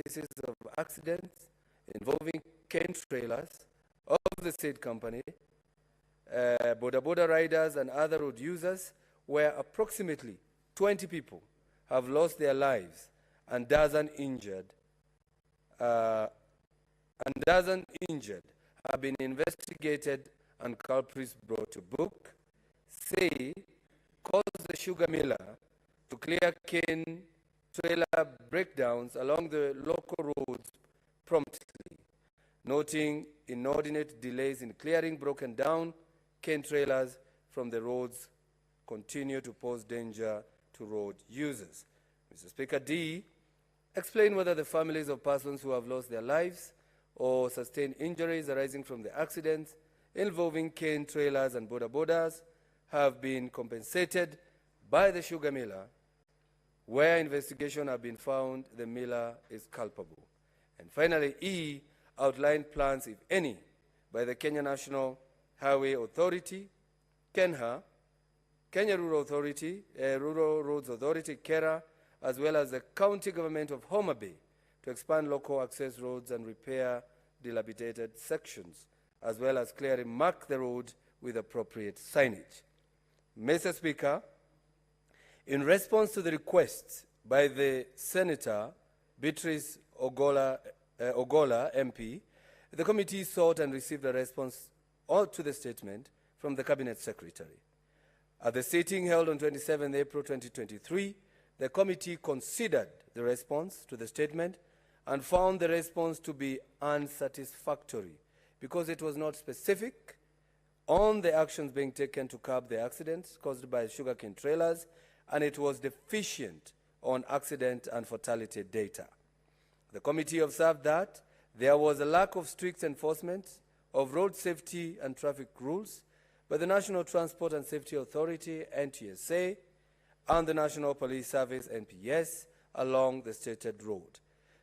cases of accidents involving cane trailers of the said company, border riders and other road users, where approximately 20 people have lost their lives and dozen injured have been investigated and culprits brought to book. Say, caused the sugar miller to clear cane trailer breakdowns along the local roads promptly, noting inordinate delays in clearing broken down cane trailers from the roads continue to pose danger to road users. Mr. Speaker, D, explain whether the families of persons who have lost their lives or sustained injuries arising from the accidents involving cane trailers and borders have been compensated by the sugar miller, where investigation have been found the miller is culpable. And finally, E, outline plans, if any, by the Kenya National Highway Authority, KENHA, Kenya Rural Authority, Rural Roads Authority, KERA, as well as the county government of Homa Bay, to expand local access roads and repair dilapidated sections, as well as clearly mark the road with appropriate signage. Mr. Speaker, in response to the request by the Senator Beatrice Ogola MP, the committee sought and received a response to the statement from the Cabinet Secretary. At the sitting held on 27 April 2023, the committee considered the response to the statement and found the response to be unsatisfactory because it was not specific on the actions being taken to curb the accidents caused by sugarcane trailers, and it was deficient on accident and fatality data. The committee observed that there was a lack of strict enforcement of road safety and traffic rules by the National Transport and Safety Authority, NTSA, and the National Police Service, NPS, along the stated road.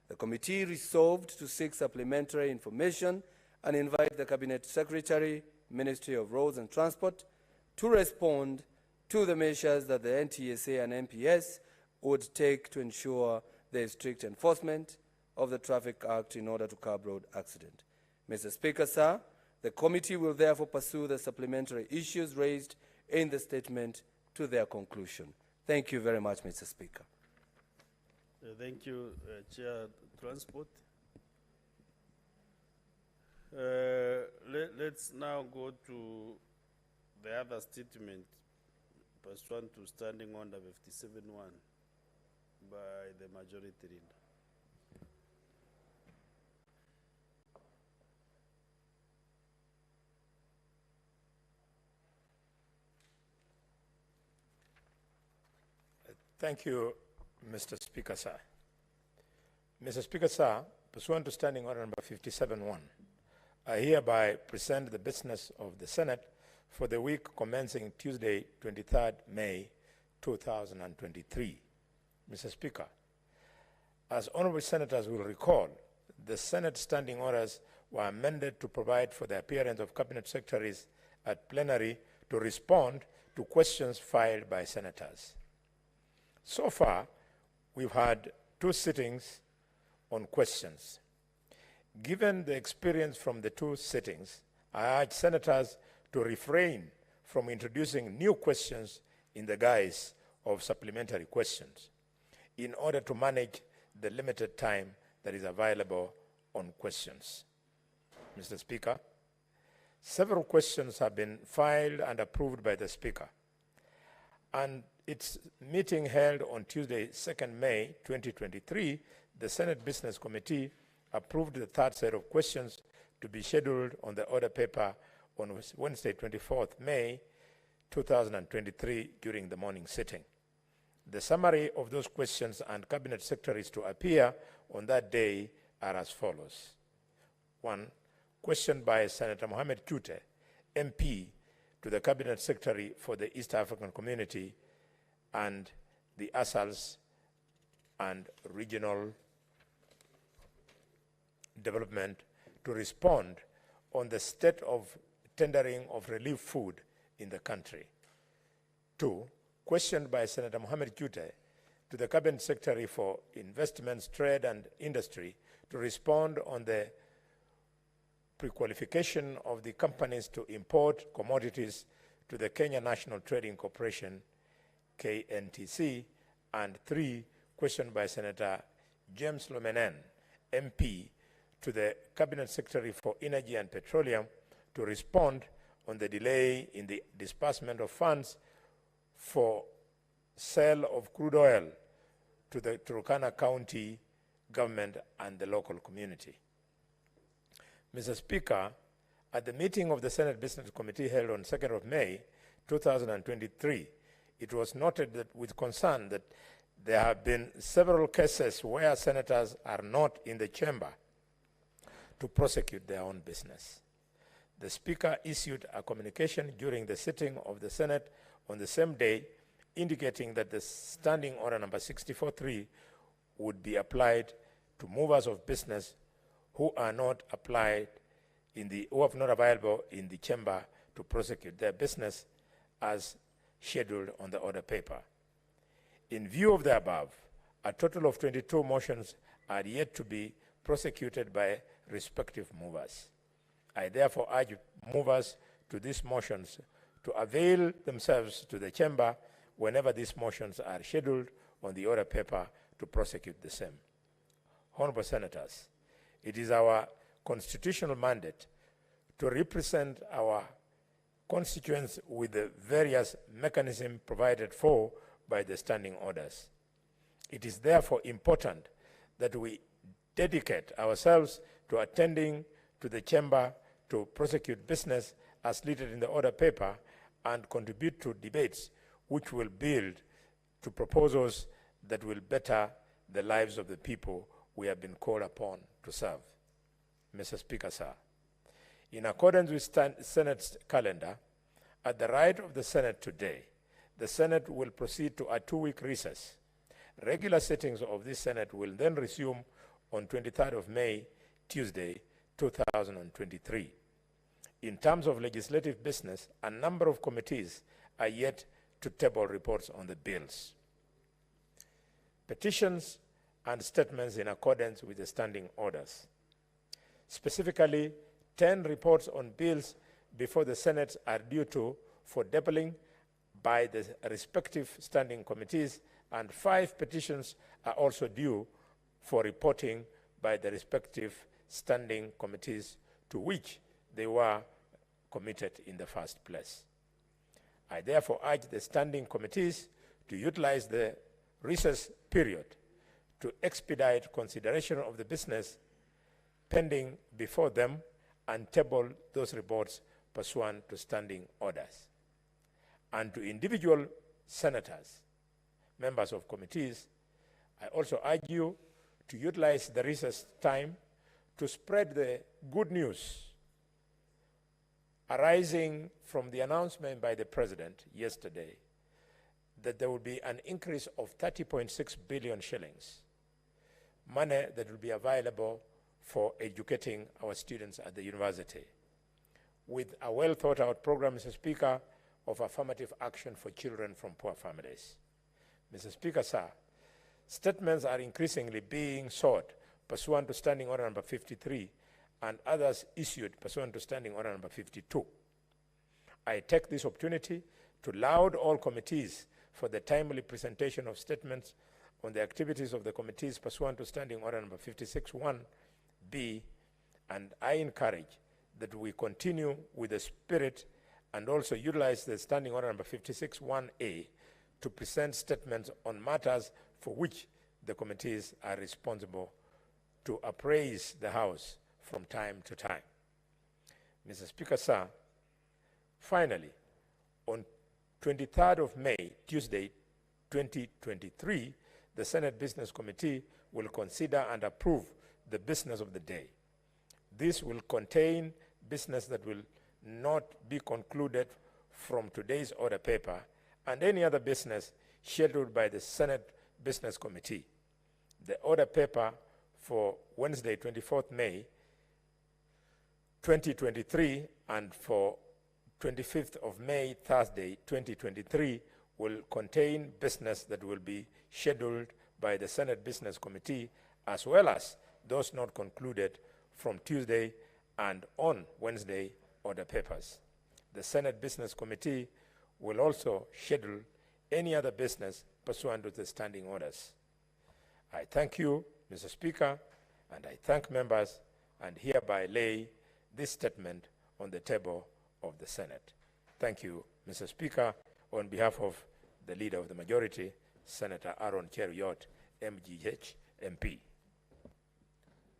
The committee resolved to seek supplementary information and invite the Cabinet Secretary, Ministry of Roads and Transport, to respond to the measures that the NTSA and NPS would take to ensure there is strict enforcement of the Traffic Act in order to curb road accident. Mr. Speaker, sir, the committee will therefore pursue the supplementary issues raised in the statement to their conclusion. Thank you very much, Mr. Speaker. Thank you, Chair Transport. Let's now go to the other statement pursuant to Standing Order 57-1 by the Majority Leader. Thank you, Mr. Speaker, sir. Mr. Speaker, sir, pursuant to Standing Order number 57-1, I hereby present the business of the Senate for the week commencing Tuesday, 23rd May 2023. Mr. Speaker, as honorable senators will recall, the Senate standing orders were amended to provide for the appearance of cabinet secretaries at plenary to respond to questions filed by senators. So far, we've had 2 sittings on questions. Given the experience from the 2 sittings, I urge senators to refrain from introducing new questions in the guise of supplementary questions in order to manage the limited time that is available on questions. Mr. Speaker, several questions have been filed and approved by the Speaker, and its meeting held on Tuesday, 2nd May 2023, the Senate Business Committee approved the 3rd set of questions to be scheduled on the order paper on Wednesday, 24th May 2023 during the morning sitting. The summary of those questions and cabinet secretaries to appear on that day are as follows. 1. Question by Senator Mohamed Kute, MP, to the Cabinet Secretary for the East African Community and the ASALs and Regional Development to respond on the state of tendering of relief food in the country. 2. Question by Senator Mohamed Kute, to the Cabinet Secretary for Investments, Trade and Industry to respond on the pre-qualification of the companies to import commodities to the Kenya National Trading Corporation, KNTC, and 3, question by Senator James Lomenen, MP, to the Cabinet Secretary for Energy and Petroleum to respond on the delay in the disbursement of funds for sale of crude oil to the Turkana County government and the local community. Mr. Speaker, at the meeting of the Senate Business Committee held on 2nd of May 2023, it was noted that with concern that there have been several cases where senators are not in the chamber to prosecute their own business. The Speaker issued a communication during the sitting of the Senate on the same day indicating that the Standing Order number 64.3 would be applied to movers of business who are not available in the chamber to prosecute their business as scheduled on the order paper. In view of the above, a total of 22 motions are yet to be prosecuted by respective movers. I therefore urge movers to these motions to avail themselves to the chamber whenever these motions are scheduled on the order paper to prosecute the same. Honorable Senators, it is our constitutional mandate to represent our constituents with the various mechanisms provided for by the standing orders. It is therefore important that we dedicate ourselves to attending to the chamber to prosecute business as stated in the order paper and contribute to debates which will build to proposals that will better the lives of the people we have been called upon to serve. Mr. Speaker, sir, in accordance with Senate's calendar, at the right of the Senate today, the Senate will proceed to a 2-week recess. Regular sittings of this Senate will then resume on 23rd of May, Tuesday, 2023. In terms of legislative business, a number of committees are yet to table reports on the bills. Petitions and statements in accordance with the standing orders. Specifically, 10 reports on bills before the Senate are due for tabling by the respective standing committees, and 5 petitions are also due for reporting by the respective standing committees to which they were committed in the first place. I therefore urge the standing committees to utilize the recess period to expedite consideration of the business pending before them and table those reports pursuant to standing orders. And to individual senators, members of committees, I also urge you to utilize the recess time to spread the good news arising from the announcement by the President yesterday that there will be an increase of 30.6 billion shillings, money that will be available for educating our students at the university, with a well-thought-out program, Mr. Speaker, of affirmative action for children from poor families. Mr. Speaker, sir, statements are increasingly being sought pursuant to Standing Order number 53 and others issued pursuant to Standing Order number 52. I take this opportunity to laud all committees for the timely presentation of statements on the activities of the committees pursuant to Standing Order number 56(1)(b), and I encourage that we continue with the spirit and also utilize the Standing Order number 56(1)(a) to present statements on matters for which the committees are responsible to appraise the House from time to time. Mr. Speaker, sir, finally, on 23rd of May, Tuesday, 2023, the Senate Business Committee will consider and approve the business of the day. This will contain business that will not be concluded from today's order paper and any other business scheduled by the Senate Business Committee. The order paper for Wednesday, 24th May, 2023, and for 25th of May, Thursday, 2023, will contain business that will be scheduled by the Senate Business Committee, as well as those not concluded from Tuesday and on Wednesday order papers. The Senate Business Committee will also schedule any other business pursuant to the standing orders. I thank you, Mr. Speaker, and I thank members, and hereby lay this statement on the table of the Senate. Thank you, Mr. Speaker. On behalf of the Leader of the Majority, Senator Aaron Cheruiyot, MGH, MP.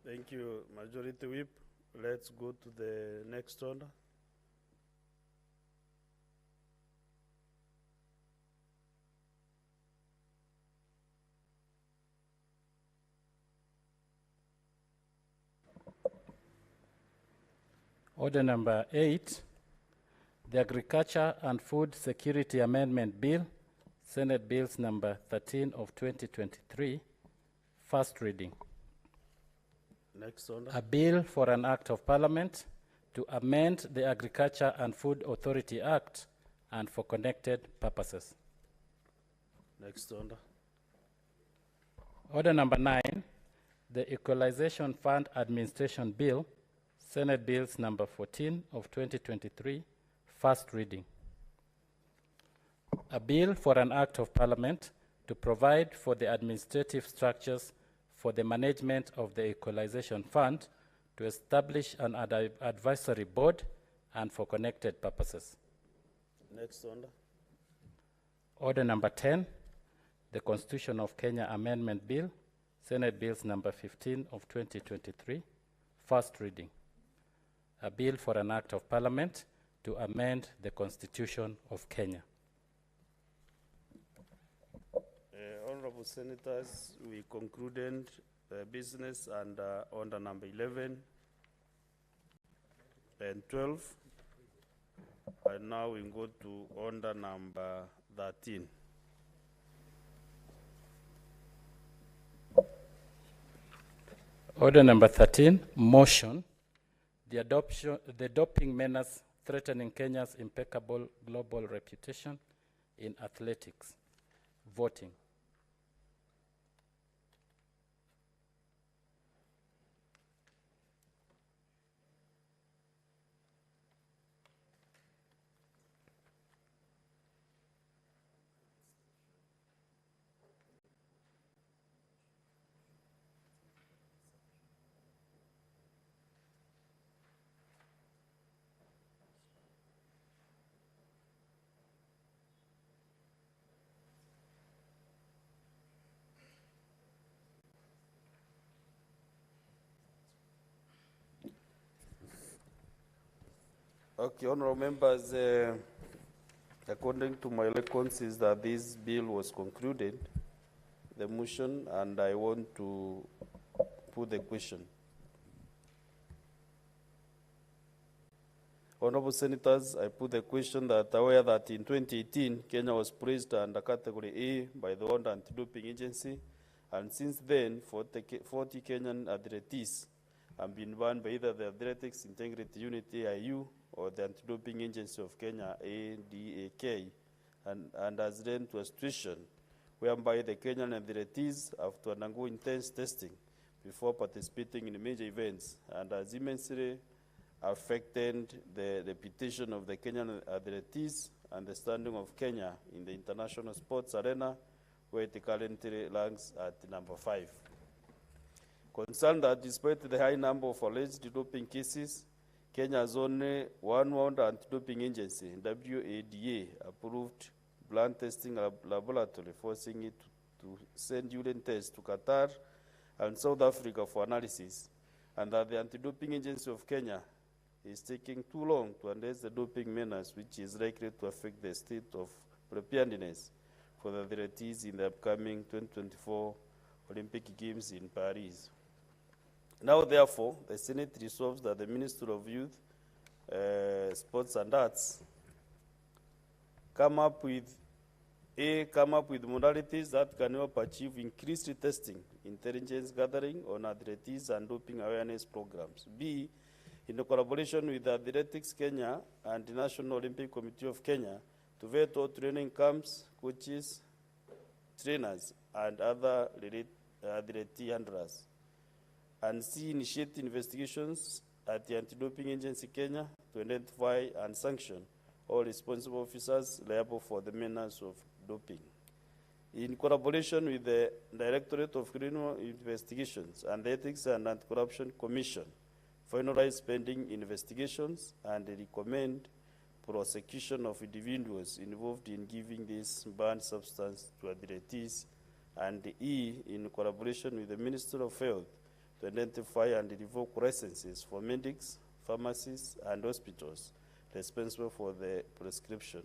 Thank you, Majority Whip. Let's go to the next order. Order number 8, the Agriculture and Food Security Amendment Bill, Senate Bills number 13 of 2023, first reading. Next order. A bill for an act of parliament to amend the Agriculture and Food Authority Act and for connected purposes. Next order. Order number 9, the Equalization Fund Administration Bill, Senate Bills number 14 of 2023, first reading. A bill for an act of parliament to provide for the administrative structures for the management of the Equalization Fund, to establish an advisory board and for connected purposes. Next order. Order number 10, the Constitution of Kenya Amendment Bill, Senate Bills number 15 of 2023, first reading. A bill for an act of parliament to amend the Constitution of Kenya. Honorable Senators, we concluded business under order number 11 and 12. And now we go to order number 13. Order number 13, motion, the doping menace threatening Kenya's impeccable global reputation in athletics. Voting. Okay, honorable members, according to my records is that this bill was concluded, the motion, and I want to put the question. Honorable Senators, I put the question that aware that in 2018, Kenya was placed under Category A by the World Anti-Doping Agency, and since then, 40 Kenyan athletes have been banned by either the Athletics Integrity Unit AIU or the Anti-Doping Agency of Kenya ADAK, and has led to a situation whereby the Kenyan athletes have to undergo intense testing before participating in major events, and has immensely affected the reputation of the Kenyan athletes and the standing of Kenya in the international sports arena, where it currently ranks at number 5. Concerned that despite the high number of alleged doping cases, Kenya has only one World Anti-Doping Agency, WADA, approved blood testing laboratory, forcing it to send urine tests to Qatar and South Africa for analysis, and that the Anti-Doping Agency of Kenya is taking too long to address the doping menace, which is likely to affect the state of preparedness for the athletes in the upcoming 2024 Olympic Games in Paris. Now, therefore, the Senate resolves that the Minister of Youth, Sports and Arts come up with modalities that can help achieve increased testing, intelligence gathering on athletes and doping awareness programs. B, in collaboration with Athletics Kenya and the National Olympic Committee of Kenya, to veto training camps, coaches, trainers, and other related handlers. And C, initiate investigations at the Anti-Doping Agency Kenya to identify and sanction all responsible officers liable for the menace of doping. In collaboration with the Directorate of Criminal Investigations and the Ethics and Anti-Corruption Commission, finalize pending investigations and recommend prosecution of individuals involved in giving this banned substance to athletes, and E, in collaboration with the Ministry of Health, to identify and revoke licenses for medics, pharmacies, and hospitals responsible for the prescription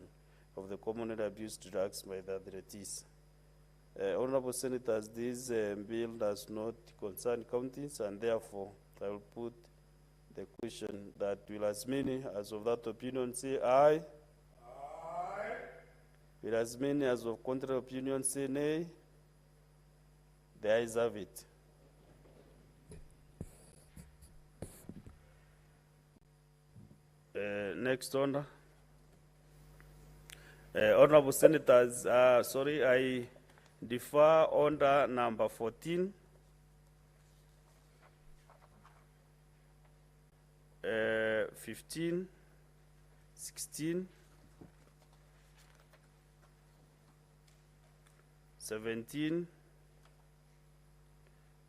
of the commonly abused drugs by the athletes. Honorable Senators, this bill does not concern counties, and therefore I will put the question that will as many as of that opinion say aye? Aye. Will as many as of contrary opinion say nay? The ayes have it. Next order. Honorable Senators, sorry, I defer order number 14. 15, 16, 17,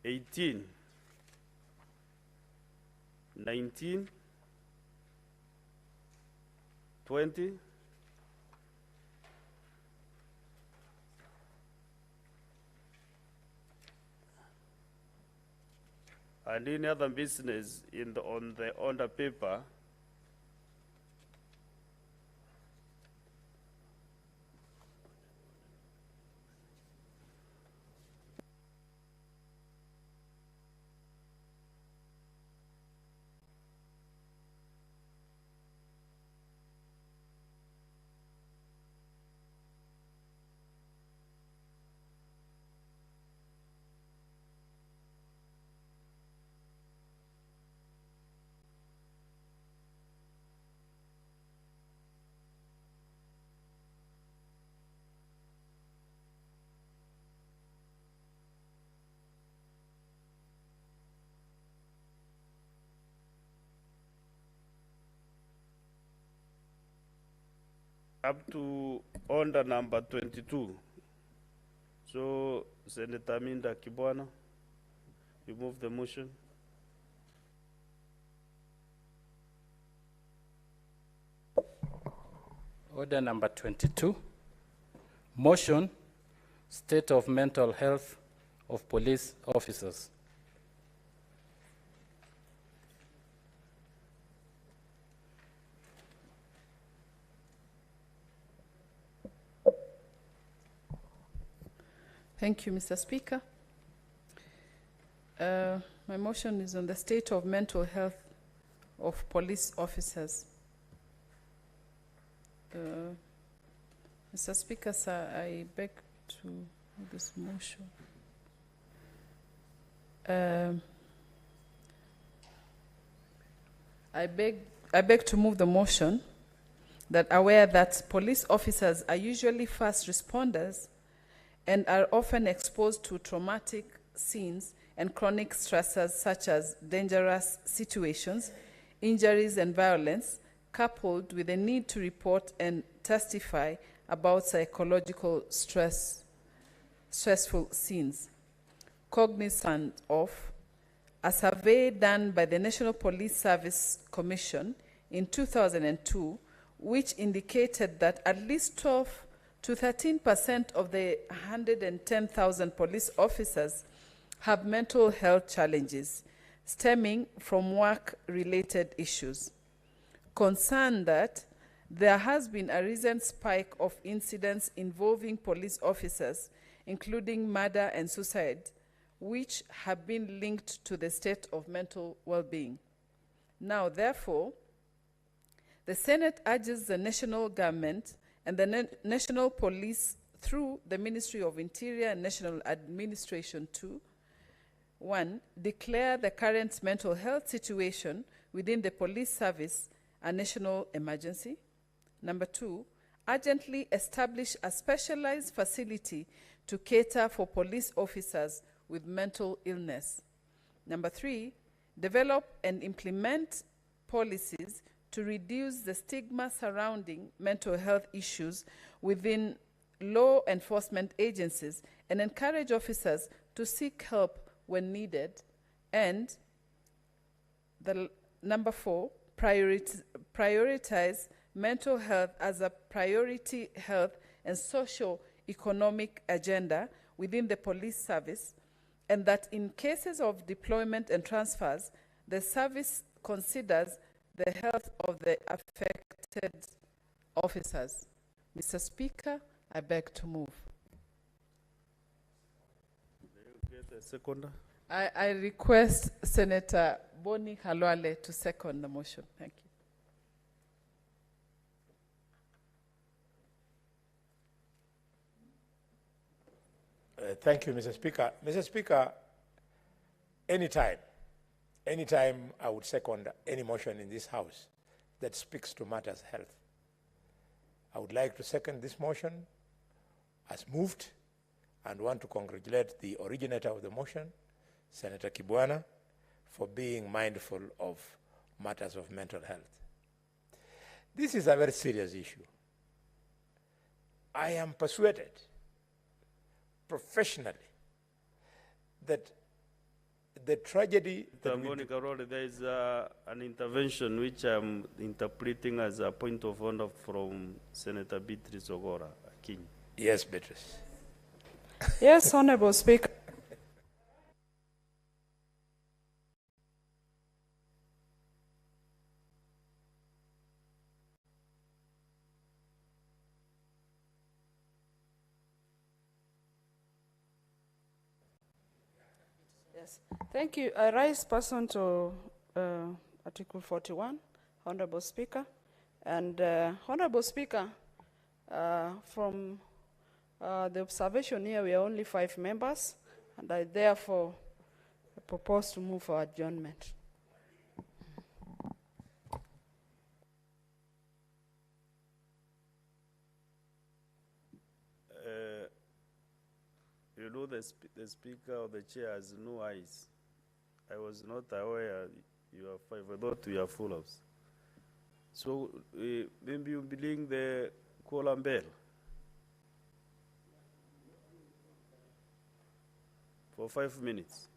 18, 19, 20, 20, and any other business on the paper. Up to order number 22. So, Senator Minda Kibwana, you move the motion. Order number 22. Motion, state of mental health of police officers. Thank you, Mr. Speaker. My motion is on the state of mental health of police officers. Mr. Speaker, sir, I beg to move this motion. I beg to move the motion that aware that police officers are usually first responders and are often exposed to traumatic scenes and chronic stressors such as dangerous situations, injuries, and violence, coupled with the need to report and testify about psychological stressful scenes. Cognizant of a survey done by the National Police Service Commission in 2002, which indicated that at least 12 to 13% of the 110,000 police officers have mental health challenges stemming from work-related issues. Concerned that there has been a recent spike of incidents involving police officers, including murder and suicide, which have been linked to the state of mental well-being. Now, therefore, the Senate urges the national government and the National Police through the Ministry of Interior and National Administration to 1. Declare the current mental health situation within the police service a national emergency. Number 2. urgently establish a specialized facility to cater for police officers with mental illness. Number 3, develop and implement policies to reduce the stigma surrounding mental health issues within law enforcement agencies and encourage officers to seek help when needed. And number 4, prioritize mental health as a priority health and socio-economic agenda within the police service, and that in cases of deployment and transfers, the service considers the health of the affected officers. Mr. Speaker, I beg to move. Get a seconder. I request Senator Boni Halwale to second the motion. Thank you. Thank you, Mr. Speaker. Mr. Speaker, anytime I would second any motion in this House that speaks to matters health. I would like to second this motion as moved and want to congratulate the originator of the motion, Senator Kibwana, for being mindful of matters of mental health. This is a very serious issue. I am persuaded professionally that the tragedy that there is an intervention which I'm interpreting as a point of order from Senator Beatrice Ogora, King. Yes, Beatrice. Yes, Honorable Speaker. Yes, thank you. I rise pursuant to Article 41, Honorable Speaker. And Honorable Speaker, from the observation here, we are only 5 members, and I therefore propose to move for adjournment. You know, the Speaker or the Chair has no eyes. I was not aware you are 5. I thought we are full house. So maybe you bring the column bell for 5 minutes.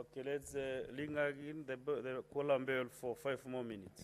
Okay, let's linger in the column bell for 5 more minutes.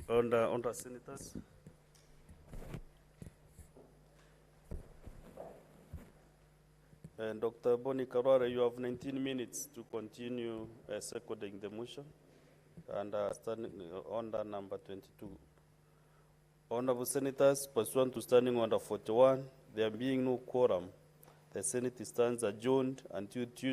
On the senators. And Dr. Boni Karwara, you have 19 minutes to continue seconding the motion and standing under number 22. Honorable Senators, pursuant to standing order 41, there being no quorum, the Senate stands adjourned until Tuesday.